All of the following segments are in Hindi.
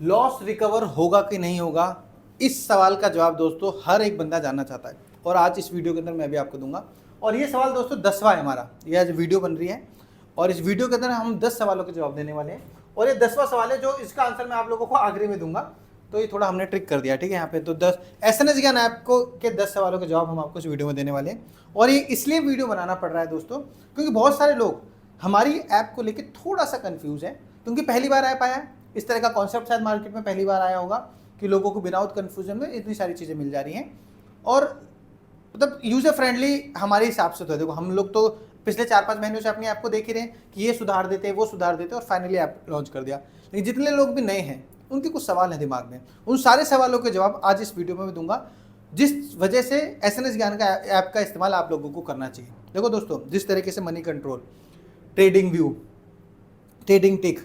लॉस रिकवर होगा कि नहीं होगा, इस सवाल का जवाब दोस्तों हर एक बंदा जानना चाहता है और आज इस वीडियो के अंदर मैं भी आपको दूंगा। और ये सवाल दोस्तों 10वां है हमारा, ये आज वीडियो बन रही है और इस वीडियो के अंदर हम 10 सवालों के जवाब देने वाले हैं और ये 10वां सवाल है जो इसका आंसर मैं आप लोगों को आखिरी में दूंगा। तो ये थोड़ा हमने ट्रिक कर दिया, ठीक है। यहाँ पे तो 10 एसएनएस ज्ञान ऐप को के 10 सवालों के जवाब हम आपको इस वीडियो में देने वाले हैं। और ये इसलिए वीडियो बनाना पड़ रहा है दोस्तों क्योंकि बहुत सारे लोग हमारी ऐप को लेकर थोड़ा सा कंफ्यूज है, क्योंकि पहली बार ऐप आया है। इस तरह का कॉन्सेप्ट शायद मार्केट में पहली बार आया होगा कि लोगों को विदाउट कन्फ्यूजन में इतनी सारी चीज़ें मिल जा रही हैं और मतलब यूजर फ्रेंडली हमारे हिसाब से। तो देखो हम लोग तो पिछले 4-5 महीनों से अपनी ऐप को देख ही रहे हैं कि ये सुधार देते वो सुधार देते और फाइनली ऐप लॉन्च कर दिया। लेकिन जितने लोग भी नए हैं उनके कुछ सवाल हैं दिमाग में, उन सारे सवालों के जवाब आज इस वीडियो में मैं दूंगा, जिस वजह से एसएनएस ज्ञान का ऐप का इस्तेमाल आप लोगों को करना चाहिए। देखो दोस्तों, जिस तरीके से money control, trading view, trading tick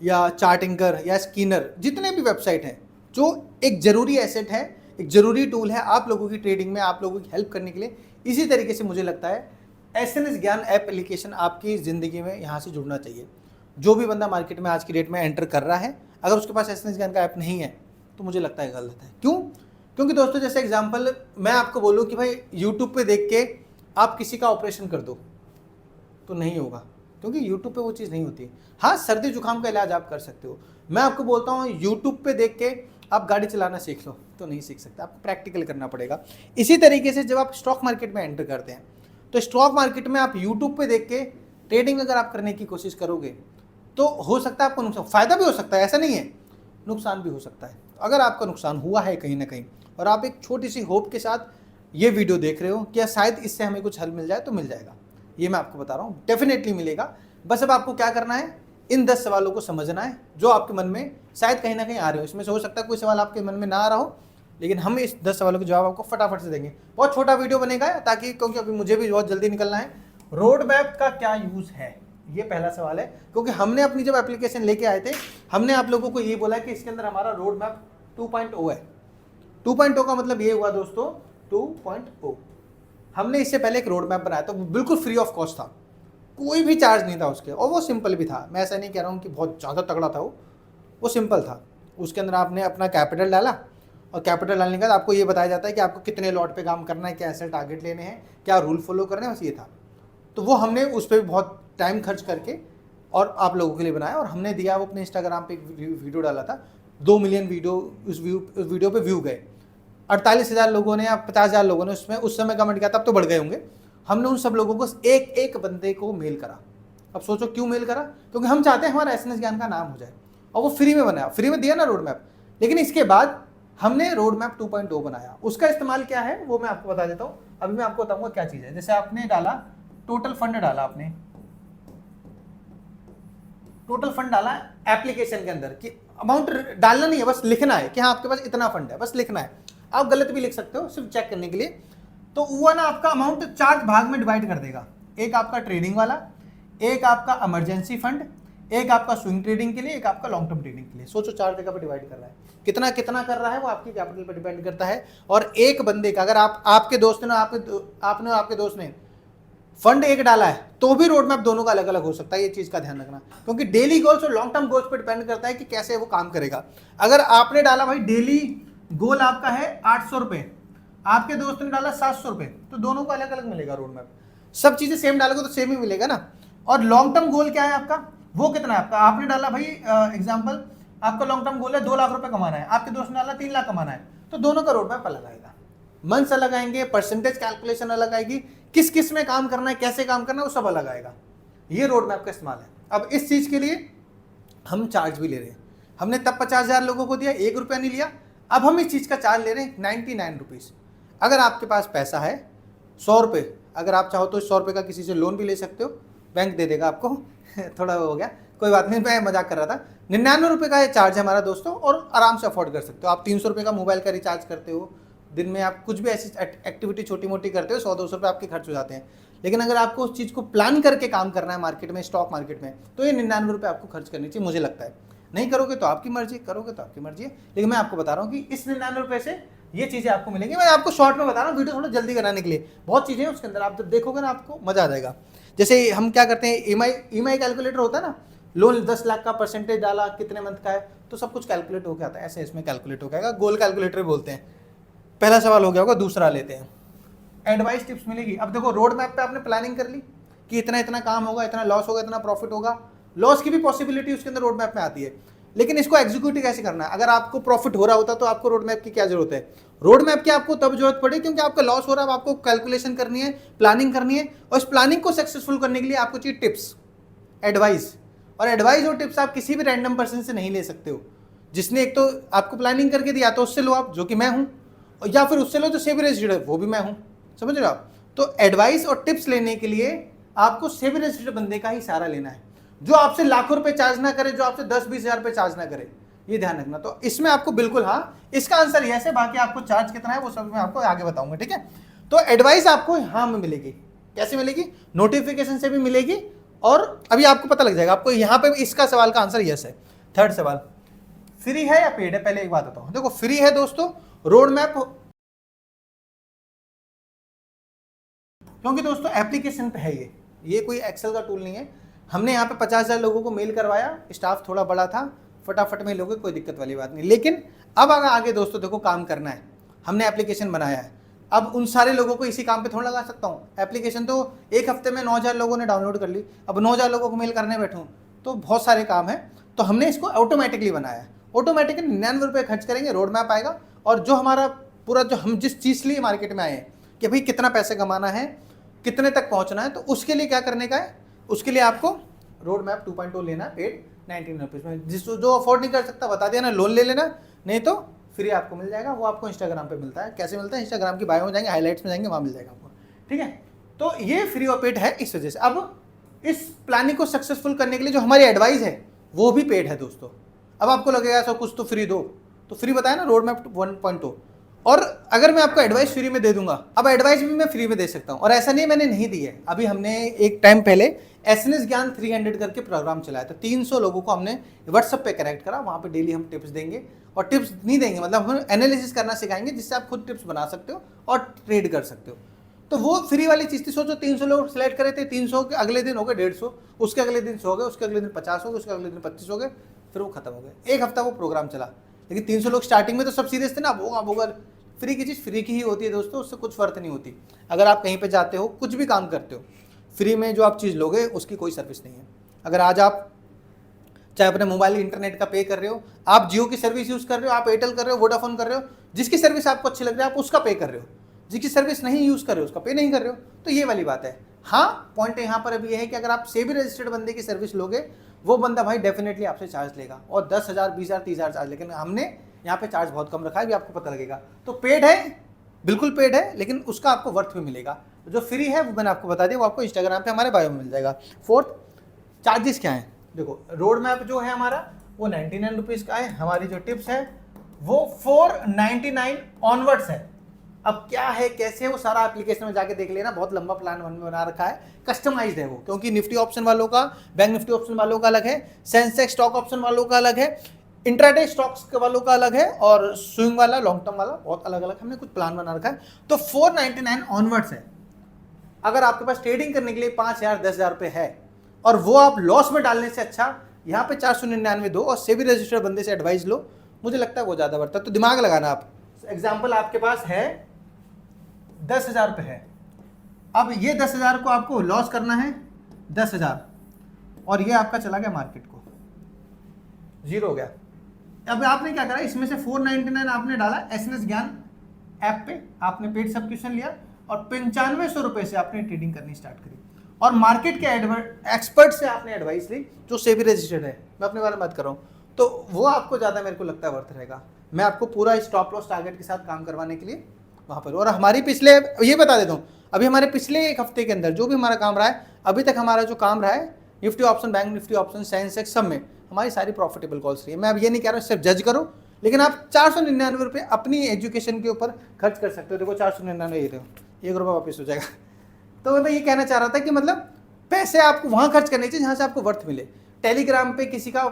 या चार्टिंगर या स्किनर, जितने भी वेबसाइट हैं, जो एक ज़रूरी एसेट है, एक ज़रूरी टूल है आप लोगों की ट्रेडिंग में, आप लोगों की हेल्प करने के लिए। इसी तरीके से मुझे लगता है एसएनएस ज्ञान ऐप एप्लीकेशन आपकी ज़िंदगी में यहाँ से जुड़ना चाहिए। जो भी बंदा मार्केट में आज की डेट में एंटर कर रहा है, अगर उसके पास एसएनएस ज्ञान का ऐप नहीं है तो मुझे लगता है गलत है। क्यों? क्योंकि दोस्तों जैसे एग्जाम्पल मैं आपको बोलूँ कि भाई यूट्यूब पर देख के आप किसी का ऑपरेशन कर दो तो नहीं होगा, क्योंकि यूट्यूब पे वो चीज़ नहीं होती। हाँ, सर्दी जुकाम का इलाज आप कर सकते हो। मैं आपको बोलता हूँ यूट्यूब पे देख के आप गाड़ी चलाना सीख लो तो नहीं सीख सकते, आपको प्रैक्टिकल करना पड़ेगा। इसी तरीके से जब आप स्टॉक मार्केट में एंटर करते हैं तो स्टॉक मार्केट में आप यूट्यूब पे देख के ट्रेडिंग अगर आप करने की कोशिश करोगे तो हो सकता है आपको नुकसान, फ़ायदा भी हो सकता है, ऐसा नहीं है, नुकसान भी हो सकता है। अगर आपका नुकसान हुआ है कहीं ना कहीं और आप एक छोटी सी होप के साथ ये वीडियो देख रहे हो कि शायद इससे हमें कुछ हल मिल जाए, तो मिल जाएगा। ये मैं आपको बता रहा हूँ, डेफिनेटली मिलेगा। बस अब आपको क्या करना है, इन 10 सवालों को समझना है जो आपके मन में शायद कहीं ना कहीं आ रहे हो। इसमें से हो सकता है कोई सवाल आपके मन में ना आ रहा हो, लेकिन हम इस 10 सवालों के जवाब आपको फटाफट से देंगे। बहुत छोटा वीडियो बनेगा ताकि, क्योंकि अभी मुझे भी बहुत जल्दी निकलना है। रोड मैप का क्या यूज़ है, ये पहला सवाल है। क्योंकि हमने अपनी जब एप्लीकेशन लेके आए थे, हमने आप लोगों को ये बोला कि इसके अंदर हमारा रोड मैप 2.0 है। 2.0 का मतलब ये हुआ दोस्तों 2.0। हमने इससे पहले एक रोड मैप बनाया था, वो बिल्कुल फ्री ऑफ कॉस्ट था, कोई भी चार्ज नहीं था उसके, और वो सिंपल भी था। मैं ऐसा नहीं कह रहा हूँ कि बहुत ज़्यादा तगड़ा था, वो सिंपल था। उसके अंदर आपने अपना कैपिटल डाला और कैपिटल डालने के बाद आपको ये बताया जाता है कि आपको कितने लॉट पे काम करना है, क्या ऐसे टारगेट लेने हैं, क्या रूल फॉलो करने हैं, बस ये था। तो वो हमने उस पर बहुत टाइम खर्च करके और आप लोगों के लिए बनाया और हमने दिया। वो अपने इंस्टाग्राम पे एक वीडियो डाला था, 2 मिलियन वीडियो उस वीडियो पे व्यू गए। 48,000 लोगों ने या 50,000 लोगों ने उसमें उस समय कमेंट किया, तब तो बढ़ गए होंगे। हमने उन सब लोगों को एक एक बंदे को मेल करा। अब सोचो क्यों मेल करा, क्योंकि हम चाहते हैं हमारा एसएनएस ज्ञान का नाम हो जाए, और वो फ्री में बनाया, फ्री में दिया ना रोड मैप। लेकिन इसके बाद हमने रोड मैप 2.0 बनाया। उसका इस्तेमाल क्या है वो मैं आपको बता देता हूँ। अभी मैं आपको बताऊंगा क्या चीज़ है। जैसे आपने डाला टोटल फंड, डाला आपने टोटल फंड डाला एप्लीकेशन के अंदर, कि अमाउंट डालना नहीं है, बस लिखना है कि हाँ आपके पास इतना फंड है, बस लिखना है। आप गलत भी लिख सकते हो सिर्फ चेक करने के लिए। तो वो ना आपका अमाउंट 4 भाग में डिवाइड कर देगा। एक आपका ट्रेडिंग वाला, एक आपका इमरजेंसी फंड, एक आपका स्विंग ट्रेडिंग के लिए, एक आपका लॉन्ग टर्म ट्रेडिंग के लिए। सोचो 4 जगह पर डिवाइड कर रहा है। कितना कितना कर रहा है वो आपकी कैपिटल पर डिपेंड करता है। और एक बंदे का, अगर आपके दोस्त ने आपने आपके दोस्त ने फंड एक डाला है तो भी रोड मैप दोनों का अलग अलग हो सकता है। ये चीज़ का ध्यान रखना, क्योंकि डेली गोल्स और लॉन्ग टर्म गोल्स पर डिपेंड करता है कि कैसे वो काम करेगा। अगर आपने डाला भाई डेली गोल आपका है 800 रुपये, आपके दोस्त ने डाला 700 रुपये, तो दोनों को अलग अलग मिलेगा रोड मैप। सब चीज़ें सेम डालोगे तो सेम ही मिलेगा ना। और लॉन्ग टर्म गोल क्या है आपका, वो कितना है आपका, आपने डाला भाई एग्जाम्पल आपका लॉन्ग टर्म गोल है 2 लाख रुपये कमाना है, आपके दोस्त ने डाला 3 लाख कमाना है, तो दोनों का रोड मैप अलग आएगा। मंथ्स अलग आएंगे, परसेंटेज कैलकुलेशन अलग आएगी, किस किस में काम करना है, कैसे काम करना है, वो सब अलग आएगा। ये रोड मैप का इस्तेमाल है। अब इस चीज़ के लिए हम चार्ज भी ले रहे हैं। हमने तब 50,000 लोगों को दिया, 1 रुपया नहीं लिया। अब हम इस चीज़ का चार्ज ले रहे हैं 99 रुपीज़। अगर आपके पास पैसा है 100 रुपये, अगर आप चाहो तो 100 रुपये का किसी से लोन भी ले सकते हो, बैंक दे देगा आपको थोड़ा हो गया, कोई बात नहीं, मैं मजाक कर रहा था। 99 रुपये का ये चार्ज है हमारा दोस्तों, और आराम से अफोर्ड कर सकते हो। आप 300 रुपये का मोबाइल का रिचार्ज करते हो, दिन में आप कुछ भी ऐसी एक्टिविटी छोटी मोटी करते हो, 100-200 रुपये आपके खर्च हो जाते हैं। लेकिन अगर आपको उस चीज़ को प्लान करके काम करना है मार्केट में, स्टॉक मार्केट में, तो ये 99 रुपये आपको खर्च करनी चाहिए, मुझे लगता है। नहीं करोगे तो आपकी मर्जी, करोगे तो आपकी मर्जी है। लेकिन मैं आपको बता रहा हूँ कि इस 99 रुपये से ये चीज़ें आपको मिलेंगी। मैं आपको शॉर्ट में बता रहा हूँ, वीडियो थोड़ा जल्दी कराने के लिए। बहुत चीज़ें हैं उसके अंदर, आप जब देखोगे ना आपको मज़ा आ जाएगा। जैसे हम क्या करते हैं, ईएमआई कैलकुलेटर होता है ना, लोन 10 लाख का परसेंटेज डाला, कितने मंथ का है, तो सब कुछ कैलकुलेट होकर आता है। ऐसे इसमें कैलकुलेट हो जाएगा, गोल कैलकुलेटर बोलते हैं। पहला सवाल हो गया होगा, दूसरा लेते हैं। एडवाइस टिप्स मिलेगी। अब देखो रोड मैप पे आपने प्लानिंग कर ली कि इतना इतना काम होगा, इतना लॉस होगा, इतना प्रॉफिट होगा। लॉस की भी पॉसिबिलिटी उसके अंदर रोड मैप में आती है, लेकिन इसको एग्जीक्यूट कैसे करना है। अगर आपको प्रॉफिट हो रहा होता तो आपको रोड मैप की क्या जरूरत है। रोड मैप की आपको तब जरूरत पड़ी क्योंकि आपका लॉस हो रहा है, आपको कैलकुलेशन करनी है, प्लानिंग करनी है, और इस प्लानिंग को सक्सेसफुल करने के लिए आपको चाहिए टिप्स, एडवाइस। और एडवाइस और टिप्स आप किसी भी रैंडम पर्सन से नहीं ले सकते हो। जिसने एक तो आपको प्लानिंग करके दिया तो उससे लो आप, जो कि मैं हूं, या फिर उससे लो जो सेबी रजिस्टर्ड है, वो भी मैं हूं। समझ रहे हो आप। तो एडवाइस और टिप्स लेने के लिए आपको सेबी रजिस्टर्ड बंदे का ही सहारा लेना है, जो आपसे लाखों रुपए चार्ज ना करे, जो आपसे 10-20 हजार रुपए चार्ज ना करे। ये ध्यान रखना। तो इसमें आपको बिल्कुल हाँ, इसका आंसर यस है। बाकी आपको चार्ज कितना है वो सब मैं आपको आगे बताऊंगा, ठीक है। तो एडवाइस आपको हाँ में मिलेगी। कैसे मिलेगी? नोटिफिकेशन से भी मिलेगी, और अभी आपको पता लग जाएगा। आपको यहाँ पे इसका सवाल का आंसर यस है। थर्ड सवाल, फ्री है या पेड है? पहले एक बात बताऊं, देखो फ्री है दोस्तों रोड मैप, क्योंकि दोस्तों एप्लीकेशन पे है ये कोई एक्सेल का टूल नहीं है। हमने यहाँ पे 50,000 लोगों को मेल करवाया, स्टाफ थोड़ा बड़ा था, फटाफट में लोगे, कोई दिक्कत वाली बात नहीं। लेकिन अब आगे दोस्तों देखो काम करना है, हमने एप्लीकेशन बनाया है। अब उन सारे लोगों को इसी काम पे थोड़ा लगा सकता हूँ। एप्लीकेशन तो एक हफ्ते में 9,000 लोगों ने डाउनलोड कर ली, अब 9,000 लोगों को मेल करने बैठूँ तो बहुत सारे काम है। तो हमने इसको ऑटोमेटिकली बनाया है। ऑटोमेटिकली 99 रुपये खर्च करेंगे, रोड मैप आएगा, और जो हमारा पूरा जो हम जिस चीज़ लिए मार्केट में आए हैं कि भाई कितना पैसे कमाना है, कितने तक पहुँचना है, तो उसके लिए क्या करने का है, उसके लिए आपको रोड मैप 2.0 लेना है पेड 99 रुपीज़ में। जो अफोर्ड नहीं कर सकता बता दिया ना, लोन ले लेना, नहीं तो फ्री आपको मिल जाएगा। वो आपको इंस्टाग्राम पे मिलता है। कैसे मिलता है? इंस्टाग्राम की बायो में जाएंगे, हाईलाइट्स में जाएंगे, वहाँ मिल जाएगा आपको, ठीक है। तो ये फ्री और पेड है इस वजह से। अब इस प्लानिंग को सक्सेसफुल करने के लिए जो हमारी एडवाइस है वो भी पेड है दोस्तों। अब आपको लगेगा सब कुछ तो फ्री दो, तो फ्री बताया ना रोड मैप 1.0। और अगर मैं आपको एडवाइस फ्री में दे दूंगा, अब एडवाइस भी मैं फ्री में दे सकता हूं, और ऐसा नहीं मैंने नहीं दी है। अभी हमने एक टाइम पहले एसएनएस ज्ञान 300 करके प्रोग्राम चलाया था। 300 लोगों को हमने व्हाट्सएप पे कनेक्ट करा, वहां पे डेली हम टिप्स देंगे, और टिप्स नहीं देंगे मतलब हम एनालिसिस करना सिखाएंगे, जिससे आप खुद टिप्स बना सकते हो और ट्रेड कर सकते हो। तो वो फ्री वाली चीज़ थी। सोचो 300 लोग सिलेक्ट करे थे, 300 के अगले दिन हो गए 150, उसके अगले दिन 100 हो गए, उसके अगले दिन 50 हो गए, उसके अगले दिन 25 हो गए, फिर वो खत्म हो गए। एक हफ्ता वो प्रोग्राम चला, लेकिन 300 लोग स्टार्टिंग में तो सब सीरियस थे ना, अब होगा। फ्री की चीज़ फ्री की ही होती है दोस्तों, उससे कुछ फर्क नहीं होती। अगर आप कहीं पे जाते हो, कुछ भी काम करते हो, फ्री में जो आप चीज़ लोगे उसकी कोई सर्विस नहीं है। अगर आज आप चाहे अपने मोबाइल इंटरनेट का पे कर रहे हो, आप जियो की सर्विस यूज़ कर रहे हो, आप एयरटेल कर रहे हो, वोडाफोन कर रहे हो, जिसकी सर्विस आपको अच्छी लग रही है आप उसका पे कर रहे हो, जिसकी सर्विस नहीं यूज़ कर रहे हो उसका पे नहीं कर रहे हो। तो ये वाली बात है। हाँ, पॉइंट यहाँ पर अभी ये है कि अगर आप सेबी रजिस्टर्ड बंदे की सर्विस लोगे, वो बंदा भाई डेफिनेटली आपसे चार्ज लेगा, और 10,000, 20,000, 30,000 चार्ज। लेकिन हमने यहाँ पे चार्ज बहुत कम रखा है, भी आपको पता लगेगा। तो पेड है, बिल्कुल पेड है, लेकिन उसका आपको वर्थ भी मिलेगा। जो फ्री है वो मैंने आपको बता दिया, वो आपको इंस्टाग्राम पे हमारे बायो में मिल जाएगा। फोर्थ, चार्जेस क्या है? देखो रोड मैप जो है हमारा वो 99 रुपीज़ का है, हमारी जो टिप्स है वो 499 ऑनवर्ड्स है। अब क्या है कैसे है वो सारा एप्लीकेशन में जाके देख लेना, बहुत लंबा प्लान वन में बना रखा है, कस्टमाइज्ड है वो, क्योंकि निफ्टी ऑप्शन वालों का, बैंक निफ्टी ऑप्शन वालों का अलग है, सेंसेक्स स्टॉक ऑप्शन वालों का अलग है, इंट्राडे स्टॉक्स के वालों का अलग है, और स्विंग वाला, लॉन्ग टर्म वाला, बहुत अलग अलग हमने कुछ प्लान बना रखा है। तो 499 ऑनवर्ड्स है। अगर आपके पास ट्रेडिंग करने के लिए 5,000, 10,000 रुपये है, और वो आप लॉस में डालने से अच्छा यहाँ पे 499 दो और सेबी रजिस्टर्ड बंदे से एडवाइस लो, मुझे लगता है वो ज़्यादा बढ़ता है। तो दिमाग लगाना आप। एग्जाम्पल आपके पास है 10,000 रुपये है, अब ये 10,000 को आपको लॉस करना है 10,000, और ये आपका चला गया मार्केट को, जीरो हो गया। अब आपने क्या करा, इसमें से 499 आपने डाला एसएनएस ज्ञान ऐप पे, आपने पेड सब्सक्रिप्शन लिया, और 9500 रुपये से आपने ट्रेडिंग करनी स्टार्ट करी, और मार्केट के एक्सपर्ट से आपने एडवाइस ली जो सेबी रजिस्टर्ड है, मैं अपने बारे में बात कर रहा हूँ। तो वो आपको ज़्यादा मेरे को लगता है वर्थ रहेगा। मैं आपको पूरा स्टॉप लॉस टारगेट के साथ काम करवाने के लिए वहाँ पर, और हमारी पिछले, ये बता देता हूँ, अभी हमारे पिछले एक हफ्ते के अंदर जो भी हमारा काम रहा है, अभी तक हमारा जो काम रहा है Nifty option, bank Nifty option, Sensex, सब में हमारी सारी प्रॉफिटेबल कॉल्स रही है। मैं अब ये नहीं कह रहा हूँ सिर्फ जज करो, लेकिन आप 499 रुपये अपनी एजुकेशन के ऊपर खर्च कर सकते हो। देखो 499, ये देखो 1 रुपये वापस हो जाएगा। तो मैं ये कहना चाह रहा था कि मतलब पैसे आपको वहाँ खर्च करने चाहिए जहाँ से आपको वर्थ मिले। टेलीग्राम पे किसी का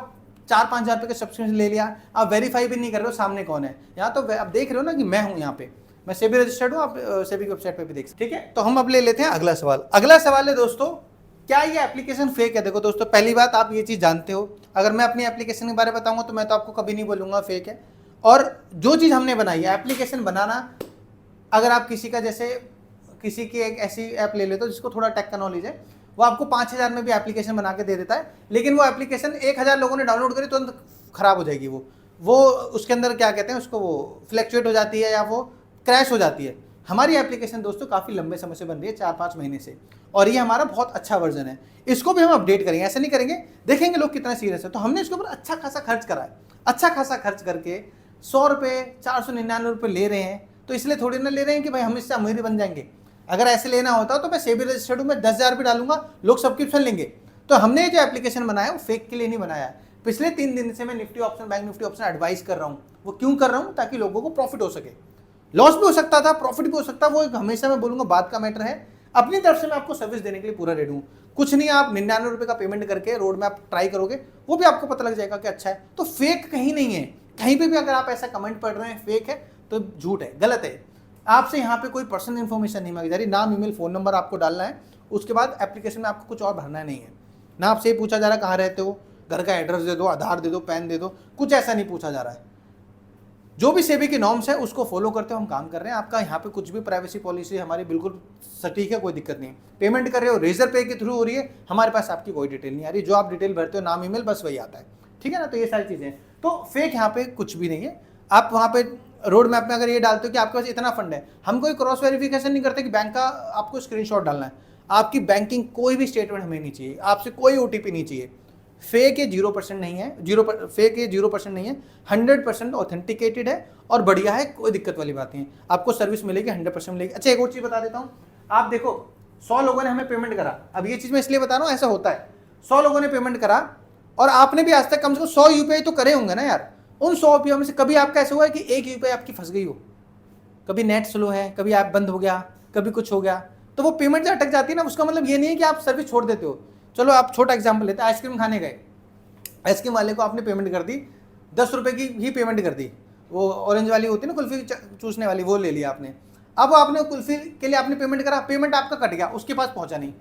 4-5 हज़ार रुपये का सब्सक्रिप्शन ले लिया, आप वेरीफाई भी नहीं कर रहे हो सामने कौन है। यहाँ तो आप देख रहे हो ना कि मैं हूँ, यहाँ पे मैं सेबी रजिस्टर्ड हूँ, आप सेबी की वेबसाइट पे भी देख सकते। ठीक है, तो हम अब ले लेते हैं अगला सवाल। अगला सवाल है दोस्तों क्या ये एप्लीकेशन फेक है? देखो दोस्तों, पहली बात आप ये चीज़ जानते हो, अगर मैं अपनी एप्लीकेशन के बारे में बताऊंगा तो मैं तो आपको कभी नहीं बोलूँगा फेक है। और जो चीज़ हमने बनाई है, एप्लीकेशन बनाना, अगर आप किसी का जैसे किसी की एक ऐसी ऐप ले लेते हो जिसको थोड़ा टेक का नॉलेज है, वो आपको 5,000 में भी एप्लीकेशन बना के दे देता है, लेकिन वो एप्लीकेशन 1,000 लोगों ने डाउनलोड करी तुरंत खराब हो जाएगी। वो उसके अंदर क्या कहते हैं उसको, वो फ्लैक्चुएट हो जाती है या वो क्रैश हो जाती है। हमारी एप्लीकेशन दोस्तों काफ़ी लंबे समय से बन रही है, 4-5 महीने से, और ये हमारा बहुत अच्छा वर्जन है। इसको भी हम अपडेट करेंगे, ऐसा नहीं करेंगे, देखेंगे लोग कितना सीरियस है। तो हमने इसके ऊपर अच्छा खासा खर्च करा है, अच्छा खासा खर्च करके 100 रुपये 499 रुपये ले रहे हैं। तो इसलिए थोड़ी ना ले रहे हैं कि भाई हम इससे अमीर बन जाएंगे। अगर ऐसे लेना होता तो मैं सेबी रजिस्टर्ड हूँ, मैं 10,000 रुपये डालूंगा, लोग सब्सक्रिप्शन लेंगे। तो हमने जो एप्लीकेशन बनाया वो फेक के लिए नहीं बनाया है। पिछले 3 दिन से मैं Nifty option, bank Nifty option advice कर रहा हूँ। वो क्यों कर रहा हूँ? ताकि लोगों को प्रॉफिट हो सके। लॉस भी हो सकता था, प्रॉफिट भी हो सकता, वो हमेशा मैं बोलूंगा बात का मैटर है। अपनी तरफ से मैं आपको सर्विस देने के लिए पूरा रेडी हूँ। कुछ नहीं, आप 99 रुपये का पेमेंट करके रोड मैप ट्राई करोगे, वो भी आपको पता लग जाएगा कि अच्छा है। तो फेक कहीं नहीं है। कहीं पे भी अगर आप ऐसा कमेंट पढ़ रहे हैं फेक है तो झूठ है, गलत है। आपसे यहाँ पे कोई पर्सनल इन्फॉर्मेशन नहीं मांगी जा रही, नाम, ईमेल, फोन नंबर आपको डालना है। उसके बाद एप्लीकेशन में आपको कुछ और भरना नहीं है ना। आपसे ये पूछा जा रहा है कहाँ रहते हो, घर का एड्रेस दे दो, आधार दे दो, पैन दे दो, कुछ ऐसा नहीं पूछा जा रहा है। जो भी सेबी की नॉर्म्स है उसको फॉलो करते हुए हम काम कर रहे हैं। आपका यहाँ पे कुछ भी प्राइवेसी पॉलिसी हमारी बिल्कुल सटीक है, कोई दिक्कत नहीं है। पेमेंट कर रहे हो रेजर पे के थ्रू हो रही है, हमारे पास आपकी कोई डिटेल नहीं आ रही। जो आप डिटेल भरते हो, नाम, ईमेल, बस वही आता है, ठीक है ना। तो ये सारी चीज़ें, तो फेक यहाँ पे कुछ भी नहीं है। आप वहाँ पे रोड मैप में अगर ये डालते हो कि आपके पास इतना फंड है, हम कोई क्रॉस वेरिफिकेशन नहीं करते कि बैंक का आपको स्क्रीनशॉट डालना है। आपकी बैंकिंग कोई भी स्टेटमेंट हमें नहीं चाहिए, आपसे कोई OTP नहीं चाहिए। फेक ये 0% नहीं है, फेक ये 0% नहीं है, 100% ऑथेंटिकेटेड है और बढ़िया है, कोई दिक्कत वाली बात नहीं है। आपको सर्विस मिलेगी, 100% मिलेगी। अच्छा, एक और चीज़ बता देता हूँ, आप देखो 100 लोगों ने हमें पेमेंट करा। अब ये चीज़ मैं इसलिए बता रहा हूँ, ऐसा होता है, 100 लोगों ने पेमेंट करा और आपने भी आज तक कम से कम 100 UPI तो करे होंगे ना यार। उन 100 UPI में से कभी आपका ऐसा हुआ है कि एक UPI आपकी फंस गई हो? कभी नेट स्लो है, कभी ऐप बंद हो गया, कभी कुछ हो गया, तो वो पेमेंट जो अटक जाती है ना, उसका मतलब ये नहीं है कि आप सर्विस छोड़ देते हो। चलो आप छोटा एग्जाम्पल लेते हैं, आइसक्रीम खाने गए, आइसक्रीम वाले को आपने पेमेंट कर दी, 10 रुपये की ही पेमेंट कर दी। वो ऑरेंज वाली होती है ना कुल्फी चूसने वाली, वो ले लिया आपने। अब आपने कुल्फी के लिए आपने पेमेंट करा, पेमेंट आपका कट गया, उसके पास पहुंचा नहीं,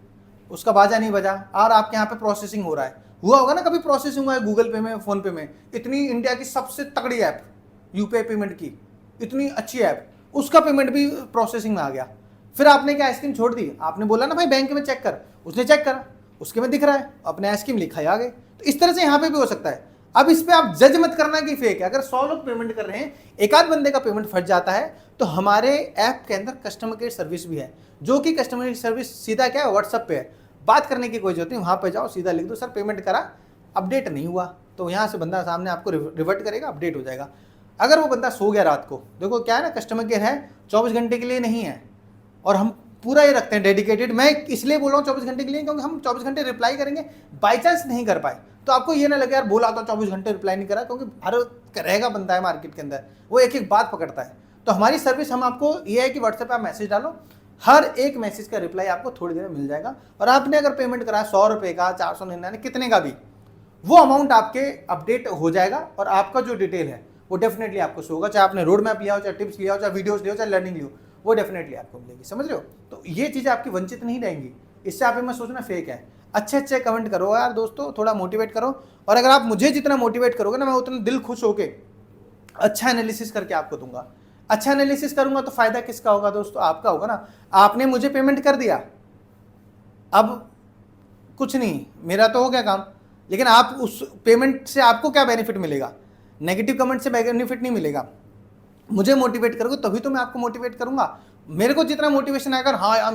उसका बाजा नहीं बजा, और आपके यहाँ पे प्रोसेसिंग हो रहा है। हुआ होगा ना कभी प्रोसेसिंग हुआ है गूगल पे में, फोन पे में, इतनी इंडिया की सबसे तगड़ी ऐप UPI पेमेंट की, इतनी अच्छी ऐप, उसका पेमेंट भी प्रोसेसिंग में आ गया। फिर आपने क्या आइसक्रीम छोड़ दी? आपने बोला ना भाई बैंक में चेक कर, उसने चेक करा, उसके में दिख रहा है अपने आइसक्रीम लिखा है, आ गए। तो इस तरह से यहाँ पे भी हो सकता है। अब इस पे आप जज मत करना कि फेक है। अगर 100 लोग पेमेंट कर रहे हैं, एक आध बंदे का पेमेंट फट जाता है, तो हमारे ऐप के अंदर कस्टमर केयर सर्विस भी है, जो कि कस्टमर केयर सर्विस सीधा क्या है, व्हाट्सएप पे है। बात करने की कोई जरूरत नहीं, वहाँ पे जाओ, सीधा लिख दो सर पेमेंट करा, अपडेट नहीं हुआ, तो यहाँ से बंदा सामने आपको रिवर्ट करेगा, अपडेट हो जाएगा। अगर वो बंदा सो गया रात को, देखो क्या है ना, कस्टमर केयर है 24 घंटे के लिए नहीं है, और हम पूरा ये रखते हैं डेडिकेटेड। मैं इसलिए बोल रहा हूँ 24 घंटे के लिए, क्योंकि हम 24 घंटे रिप्लाई करेंगे। बाई चांस नहीं कर पाए तो आपको ये ना लगे यार बोला तो 24 घंटे रिप्लाई नहीं करा, क्योंकि हर रहेगा बंदा है मार्केट के अंदर, वो एक एक बात पकड़ता है। तो हमारी सर्विस, हम आपको ये है कि व्हाट्सएप पे आप मैसेज डालो, हर एक मैसेज का रिप्लाई आपको थोड़ी देर में मिल जाएगा। और आपने अगर पेमेंट करा 100 रुपये का, 499, कितने का भी, वो अमाउंट आपके अपडेट हो जाएगा और आपका जो डिटेल है वो डेफिनेटली आपको शो होगा। चाहे आपने रोड मैप लिया हो, चाहे टिप्स लिया हो, चाहे वीडियोस लिया हो, चाहे लर्निंग लियो, वो डेफिनेटली आपको मिलेगी। समझ रहे हो? तो ये चीज़ें आपकी वंचित नहीं रहेंगी। इससे आप मत सोचना फेक है। अच्छे कमेंट करो यार दोस्तों, थोड़ा मोटिवेट करो। और अगर आप मुझे जितना मोटिवेट करोगे ना, मैं उतना दिल खुश होके अच्छा एनालिसिस करके आपको दूंगा। अच्छा एनालिसिस करूंगा तो फायदा किसका होगा दोस्तों? आपका होगा ना। आपने मुझे पेमेंट कर दिया, अब कुछ नहीं, मेरा तो हो गया काम, लेकिन आप उस पेमेंट से आपको क्या बेनिफिट मिलेगा? नेगेटिव कमेंट से बेनिफिट नहीं मिलेगा। मुझे मोटिवेट करोगे तभी तो मैं आपको मोटिवेट करूंगा। मेरे को जितना मोटिवेशन आएगा, हाँ यार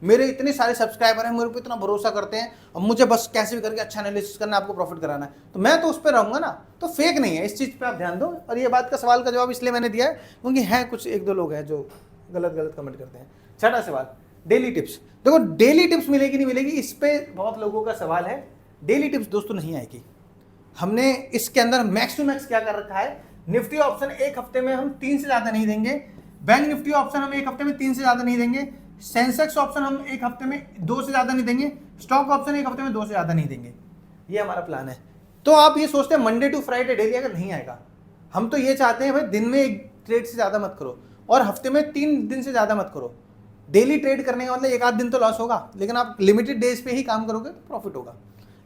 मेरे इतने सारे सब्सक्राइबर हैं, मेरे को इतना भरोसा करते हैं, अब मुझे बस कैसे भी करके अच्छा एनालिसिस करना है, आपको प्रॉफिट कराना है, तो मैं तो उस पर रहूंगा ना। तो फेक नहीं है, इस चीज़ पे आप ध्यान दो। और ये बात का सवाल का जवाब इसलिए मैंने दिया है क्योंकि हैं कुछ 1-2 लोग हैं जो गलत कमेंट करते हैं। छठा सवाल, डेली टिप्स। देखो डेली टिप्स मिलेगी नहीं मिलेगी, इस पर बहुत लोगों का सवाल है। डेली टिप्स दोस्तों नहीं आएगी। हमने इसके अंदर मैक्स टू मैक्स क्या कर रखा है, निफ्टी ऑप्शन एक हफ्ते में हम 3 से ज़्यादा नहीं देंगे, बैंक निफ्टी ऑप्शन हम एक हफ्ते में 3 से ज़्यादा नहीं देंगे, सेंसेक्स ऑप्शन हम एक हफ्ते में 2 से ज़्यादा नहीं देंगे, स्टॉक ऑप्शन एक हफ्ते में 2 से ज़्यादा नहीं देंगे। ये हमारा प्लान है। तो आप ये सोचते हैं मंडे टू फ्राइडे डेली अगर नहीं आएगा, हम तो ये चाहते हैं भाई दिन में 1 ट्रेड से ज़्यादा मत करो और हफ्ते में 3 दिन से ज़्यादा मत करो। डेली ट्रेड करने का मतलब एक आध दिन तो लॉस होगा, लेकिन आप लिमिटेड डेज पे ही काम करोगे तो प्रॉफिट होगा।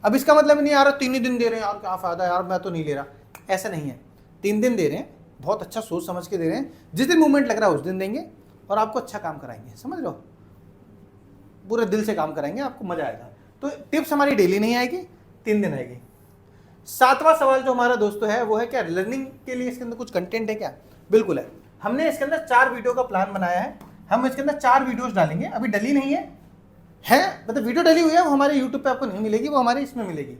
अब इसका मतलब नहीं यार 3 ही दिन दे रहे हैं यार क्या फ़ायदा यार, मैं तो नहीं ले रहा, ऐसा नहीं है। 3 दिन दे रहे हैं, बहुत अच्छा सोच समझ के दे रहे हैं, जिस दिन मूवमेंट लग रहा है उस दिन देंगे और आपको अच्छा काम कराएंगे, समझ लो, पूरे दिल से काम कराएंगे, आपको मजा आएगा। तो टिप्स हमारी डेली नहीं आएगी, 3 दिन आएगी। 7वां सवाल जो हमारा दोस्तों है वो है क्या लर्निंग के लिए इसके अंदर कुछ कंटेंट है क्या? बिल्कुल है। हमने इसके अंदर 4 वीडियो का प्लान बनाया है, हम इसके अंदर 4 वीडियोस डालेंगे, अभी डली नहीं है मतलब वीडियो डली हुई है, वो हमारे यूट्यूब पे आपको नहीं मिलेगी, वो हमारे इसमें मिलेगी,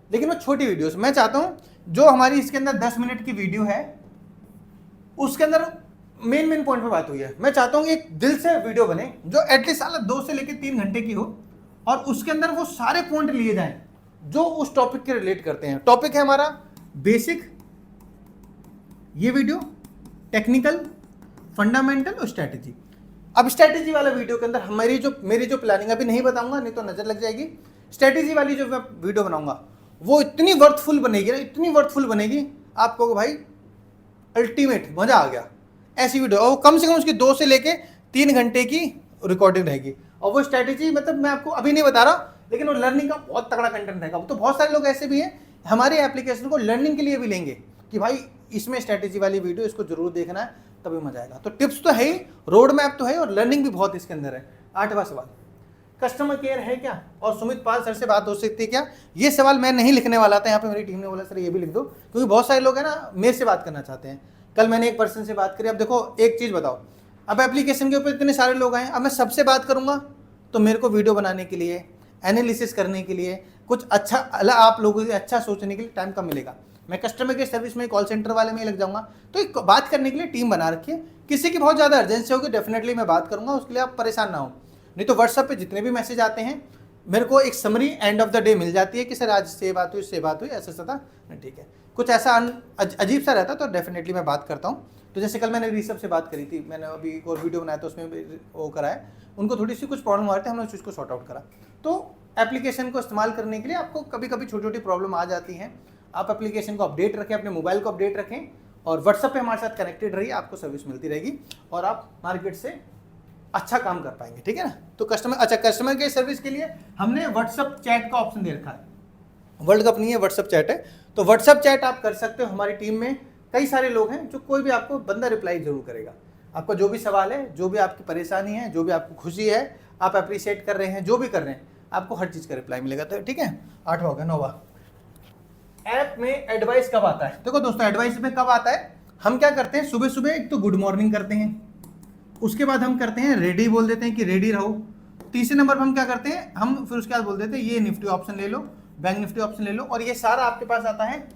लेकिन वो छोटी वीडियोस। मैं चाहता हूँ जो हमारी इसके अंदर 10 मिनट की वीडियो है उसके अंदर मेन पॉइंट पे बात हुई है, मैं चाहता हूँ एक दिल से वीडियो बने जो एटलीस्ट 2 से लेकर 3 घंटे की हो और उसके अंदर वो सारे पॉइंट लिए जाएं जो उस टॉपिक के रिलेट करते हैं। टॉपिक है हमारा बेसिक, ये वीडियो टेक्निकल, फंडामेंटल और स्ट्रैटेजी। अब स्ट्रैटेजी वाला वीडियो के अंदर मेरी जो प्लानिंग अभी नहीं बताऊंगा, नहीं तो नजर लग जाएगी। स्ट्रैटेजी वाली जो मैं वीडियो बनाऊंगा वो इतनी वर्थफुल बनेगी ना, इतनी वर्थफुल बनेगी, आप कहोगे भाई अल्टीमेट मजा आ गया, ऐसी वीडियो। और कम से कम उसकी 2 से लेके 3 घंटे की रिकॉर्डिंग रहेगी। और वो स्ट्रैटेजी मतलब मैं आपको अभी नहीं बता रहा, लेकिन वो लर्निंग का बहुत तगड़ा कंटेंट रहेगा। तो बहुत सारे लोग ऐसे भी हैं हमारे एप्लीकेशन को लर्निंग के लिए भी लेंगे कि भाई इसमें स्ट्रैटेजी वाली वीडियो, इसको जरूर देखना है, तभी मजा आएगा। तो टिप्स तो है ही, रोड मैप तो है और लर्निंग भी बहुत इसके अंदर है। 8वां सवाल, कस्टमर केयर है क्या और सुमित पाल सर से बात हो सकती है क्या? ये सवाल मैं नहीं लिखने वाला था, यहाँ पे मेरी टीम ने बोला सर ये भी लिख दो, क्योंकि बहुत सारे लोग हैं ना मेरे से बात करना चाहते हैं। कल मैंने एक पर्सन से बात करी। अब देखो एक चीज़ बताओ, अब एप्लीकेशन के ऊपर इतने सारे लोग आए, अब मैं सबसे बात करूंगा तो मेरे को वीडियो बनाने के लिए, एनालिसिस करने के लिए, कुछ अच्छा आप लोगों से अच्छा सोचने के लिए टाइम कम मिलेगा। मैं कस्टमर केयर सर्विस में, कॉल सेंटर वाले में लग जाऊंगा। तो एक बात करने के लिए टीम बना रखिए। किसी की बहुत ज़्यादा अर्जेंसी होगी डेफिनेटली मैं बात करूंगा, उसके लिए आप परेशान ना हो। नहीं तो व्हाट्सएप पे जितने भी मैसेज आते हैं मेरे को एक summary end of the day meal जाती है कि सर आज से बात हुई, इससे बात हुई, ऐसा था, ठीक है। कुछ ऐसा अजीब सा रहता तो डेफिनेटली मैं बात करता हूँ। तो जैसे कल मैंने ऋषभ से बात करी थी, मैंने अभी एक और वीडियो बनाया था उसमें वो करा है, उनको थोड़ी सी कुछ प्रॉब्लम आ रही थी, हमने उस चीज़ को सॉर्ट आउट करा। तो एप्लीकेशन को इस्तेमाल करने के लिए आपको कभी कभी छोटी छोटी प्रॉब्लम आ जाती हैं, आप एप्लीकेशन को अपडेट रखें, अपने मोबाइल को अपडेट रखें और व्हाट्सएप पे हमारे साथ कनेक्टेड रहिए, आपको सर्विस मिलती रहेगी और आप मार्केट से अच्छा काम कर पाएंगे, ठीक है ना। तो कस्टमर के सर्विस के लिए हमने व्हाट्सएप चैट का ऑप्शन दे रखा है। वर्ल्ड कप नहीं है, व्हाट्सएप चैट है, तो व्हाट्सएप चैट आप कर सकते हो। हमारी टीम में कई सारे लोग हैं जो कोई भी आपको बंदा रिप्लाई जरूर करेगा। आपका जो भी सवाल है, जो भी आपकी परेशानी है, जो भी आपको खुशी है, आप अप्रिशिएट कर रहे हैं, जो भी कर रहे हैं, आपको हर चीज़ का रिप्लाई मिलेगा। तो ठीक है, 8वां हो गया। 9वां, ऐप में एडवाइस कब आता है? देखो दोस्तों, एडवाइस में कब आता है, हम क्या करते हैं, सुबह सुबह एक तो गुड मॉर्निंग करते हैं, उसके बाद हम करते हैं रेडी, बोल देते हैं कि रेडी रहो। तीसरे नंबर पर हम क्या करते हैं, हम फिर उसके बाद बोल देते हैं ये निफ्टी ऑप्शन ले लो, बैंक निफ्टी ऑप्शन ले लो, और ये सारा आपके पास आता है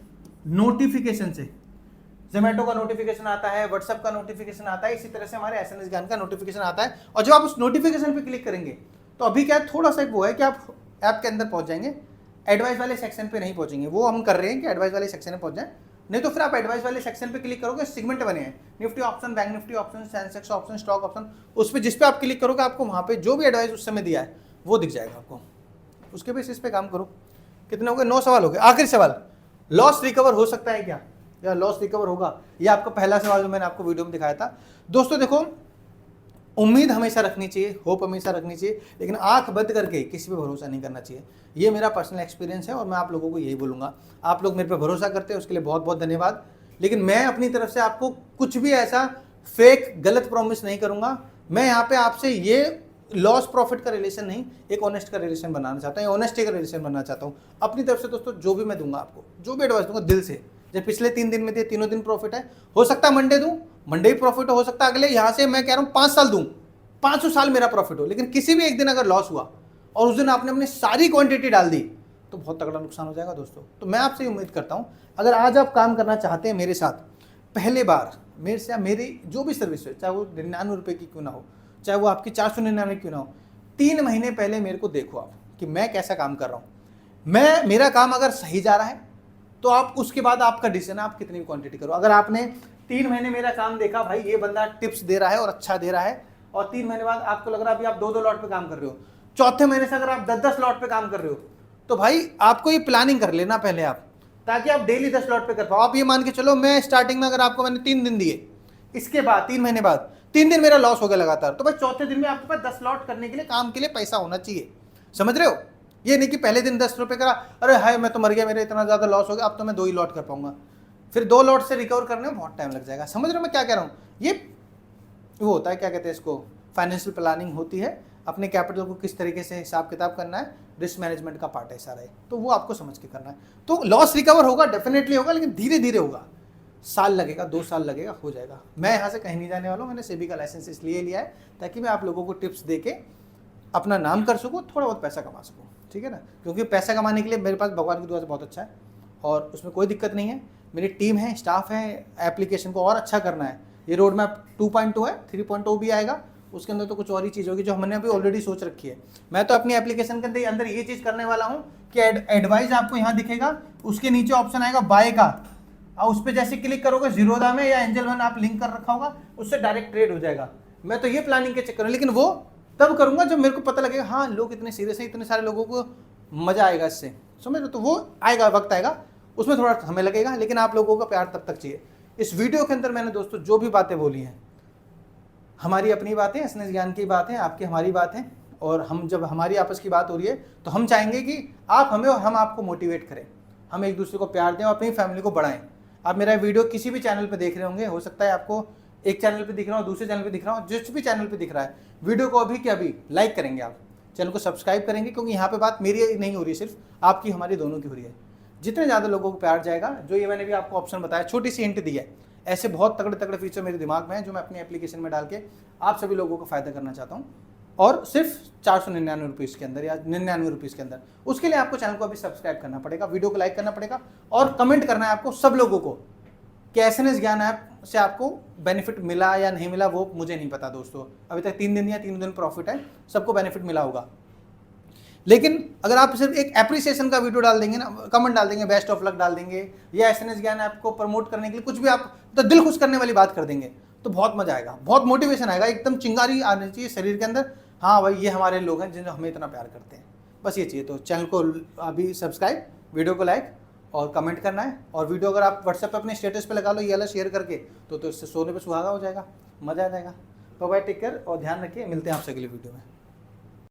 नोटिफिकेशन से। जोमेटो का नोटिफिकेशन आता है, व्हाट्सएप का नोटिफिकेशन आता है, इसी तरह से हमारे एसएनएस ज्ञान का नोटिफिकेशन आता है। और जब आप उस नोटिफिकेशन पे क्लिक करेंगे तो अभी क्या थोड़ा सा वो है कि आप ऐप के अंदर पहुंच जाएंगे, एडवाइस वाले सेक्शन पे नहीं पहुंचेंगे। वो हम कर रहे हैं कि एडवाइस वाले सेक्शन में पहुंच जाए, नहीं तो फिर आप एडवाइस वाले सेक्शन पे क्लिक करोगे, सेगमेंट बने हैं, Nifty option, bank Nifty option, Sensex option, stock option, उस पर जिस पे आप क्लिक करोगे आपको वहाँ पे जो भी एडवाइस उस समय दिया है वो दिख जाएगा आपको, उसके बेसिस पे काम करो। कितने हो गए? 9 सवाल हो गए। आखिरी सवाल, लॉस रिकवर हो सकता है क्या, या लॉस रिकवर होगा? ये आपका पहला सवाल जो मैंने आपको वीडियो में दिखाया था। दोस्तों देखो, उम्मीद हमेशा रखनी चाहिए, होप हमेशा रखनी चाहिए, लेकिन आंख बंद करके किसी पे भरोसा नहीं करना चाहिए। ये मेरा पर्सनल एक्सपीरियंस है और मैं आप लोगों को यही बोलूँगा। आप लोग मेरे पे भरोसा करते हैं उसके लिए बहुत बहुत धन्यवाद, लेकिन मैं अपनी तरफ से आपको कुछ भी ऐसा फेक गलत प्रॉमिस नहीं करूँगा। मैं यहाँ पे आपसे ये लॉस प्रॉफिट का रिलेशन नहीं, एक ऑनेस्ट का रिलेशन बनाना चाहता हूँ, ऑनेस्टी का रिलेशन बनाना चाहता हूँ अपनी तरफ से। दोस्तों जो भी मैं दूंगा आपको, जो भी एडवाइस दूंगा दिल से, जब पिछले 3 दिन में दिए, तीनों दिन प्रॉफिट है, हो सकता है मंडे दूं, मंडे ही प्रॉफिट हो सकता है अगले, यहाँ से मैं कह रहा हूँ 5 साल दूं, 500 साल मेरा प्रॉफिट हो, लेकिन किसी भी एक दिन अगर लॉस हुआ और उस दिन आपने अपनी सारी क्वांटिटी डाल दी तो बहुत तगड़ा नुकसान हो जाएगा दोस्तों। तो मैं आपसे उम्मीद करता हूँ, अगर आज आप काम करना चाहते हैं मेरे साथ, पहले बार मेरे से मेरी जो भी सर्विस है, चाहे वो 99 रुपये की क्यों ना हो, चाहे वो आपकी 499 क्यों ना हो, 3 महीने पहले मेरे को देखो आप कि मैं कैसा काम कर रहा हूँ। मेरा काम अगर सही जा रहा है तो आप उसके बाद आपका डिसीजन, आप कितनी क्वांटिटी करो। अगर आपने 3 महीने मेरा काम देखा, भाई ये बंदा टिप्स दे रहा है और अच्छा दे रहा है, और 3 महीने बाद आपको लग रहा है अभी आप 2-2 लॉट पे काम कर रहे हो, चौथे महीने से अगर आप 10-10 लॉट पे काम कर रहे हो, तो भाई आपको ये प्लानिंग कर लेना पहले आप, ताकि आप डेली 10 लॉट पे कर पाओ। आप ये मान के चलो, मैं स्टार्टिंग में अगर आपको मैंने 3 दिन दिए, इसके बाद 3 महीने बाद 3 दिन मेरा लॉस हो गया लगातार, तो भाई चौथे दिन में आपके पास 10 लॉट करने के लिए, काम के लिए पैसा होना चाहिए। समझ रहे हो? ये नहीं कि पहले दिन 10 रुपये करा, अरे हाय मैं तो मर गया, मेरा इतना ज़्यादा लॉस हो गया, अब तो मैं 2 ही लॉट कर पाऊंगा, फिर 2 लॉट से रिकवर करने में बहुत टाइम लग जाएगा। समझ रहे हो मैं क्या कह रहा हूँ? ये वो होता है, क्या कहते हैं इसको, फाइनेंशियल प्लानिंग होती है, अपने कैपिटल को किस तरीके से हिसाब किताब करना है, रिस्क मैनेजमेंट का पार्ट है सारा, तो वो आपको समझ के करना है। तो लॉस रिकवर होगा, डेफिनेटली होगा, लेकिन धीरे धीरे होगा, साल लगेगा, 2 साल लगेगा, हो जाएगा। मैं यहाँ से कहीं नहीं जाने वाला हूँ, मैंने सेबी का लाइसेंस इसलिए लिया है ताकि मैं आप लोगों को टिप्स दे के अपना नाम कर सकूँ, थोड़ा बहुत पैसा कमा सकूँ, ठीक है ना। क्योंकि पैसा कमाने के लिए मेरे पास भगवान की दुआ से बहुत अच्छा है और उसमें कोई दिक्कत नहीं है। मेरी टीम है, स्टाफ है, एप्लीकेशन को और अच्छा करना है। ये रोड मैप 2.2 है, 3.0 भी आएगा, उसके अंदर तो कुछ और ही चीज़ होगी जो हमने अभी ऑलरेडी सोच रखी है। मैं तो अपनी एप्लीकेशन के अंदर ये चीज़ करने वाला हूँ कि एडवाइस आपको यहाँ दिखेगा, उसके नीचे ऑप्शन आएगा बाय का, और उस पर जैसे क्लिक करोगे जीरोधा में या एंजल वन आप लिंक कर रखा होगा, उससे डायरेक्ट ट्रेड हो जाएगा। मैं तो ये प्लानिंग के चक्कर में, लेकिन वो तब करूंगा जब मेरे को पता लगेगा हाँ लोग इतने सीरियस हैं, इतने सारे लोगों को मजा आएगा इससे, समझ लो। तो वो आएगा, वक्त आएगा, उसमें थोड़ा हमें लगेगा, लेकिन आप लोगों का प्यार तब तक चाहिए। इस वीडियो के अंदर मैंने दोस्तों जो भी बातें बोली हैं, हमारी अपनी बातें, एसएनएस ज्ञान की बात है, आपकी हमारी बात है, और हम जब हमारी आपस की बात हो रही है तो हम चाहेंगे कि आप हमें और हम आपको मोटिवेट करें, हम एक दूसरे को प्यार दें और अपनी फैमिली को बढ़ाएं। आप मेरा वीडियो किसी भी चैनल पे देख रहे होंगे, हो सकता है आपको एक चैनल पे दिख रहा हो, दूसरे चैनल पे दिख रहा हो, जिस भी चैनल पे दिख रहा है, वीडियो को अभी के अभी लाइक करेंगे, आप चैनल को सब्सक्राइब करेंगे, क्योंकि यहाँ पे बात मेरी नहीं हो रही, सिर्फ आपकी हमारी दोनों की हो रही है। जितने ज़्यादा लोगों को प्यार जाएगा, जो ये मैंने भी आपको ऑप्शन बताया, छोटी सी हिंट दी है, ऐसे बहुत तगड़े तगड़े फीचर मेरे दिमाग में है जो मैं अपनी एप्लीकेशन में डाल के आप सभी लोगों को फ़ायदा करना चाहता हूँ, और सिर्फ 499 रुपीज़ के अंदर या 99 रुपीज़ के अंदर। उसके लिए आपको चैनल को अभी सब्सक्राइब करना पड़ेगा, वीडियो को लाइक करना पड़ेगा, और कमेंट करना है आपको सब लोगों को कि एसएनएस ज्ञान ऐप से आपको बेनिफिट मिला या नहीं मिला, वो मुझे नहीं पता दोस्तों। अभी तक 3 दिन या 3 दिन प्रॉफिट है, सबको बेनिफिट मिला होगा। लेकिन अगर आप सिर्फ एक एप्रिसिएशन का वीडियो डाल देंगे ना, कमेंट डाल देंगे, बेस्ट ऑफ लक डाल देंगे, या एसएनएस ज्ञान ऐप को प्रमोट करने के लिए कुछ भी आप तो दिल खुश करने वाली बात कर देंगे, तो बहुत मजा आएगा, बहुत मोटिवेशन आएगा, एकदम चिंगारी आनी चाहिए शरीर के अंदर, हाँ भाई ये हमारे लोग हैं जिन्हें हमें इतना प्यार करते हैं, बस ये चाहिए। तो चैनल को अभी सब्सक्राइब, वीडियो को लाइक और कमेंट करना है, और वीडियो अगर आप व्हाट्सएप पे अपने स्टेटस पे लगा लो ये वाला शेयर करके, तो इससे सोने पे सुहागा हो जाएगा, मजा आ जाएगा। तो भाई टेक केयर और ध्यान रखिए, मिलते हैं आपसे अगली वीडियो में।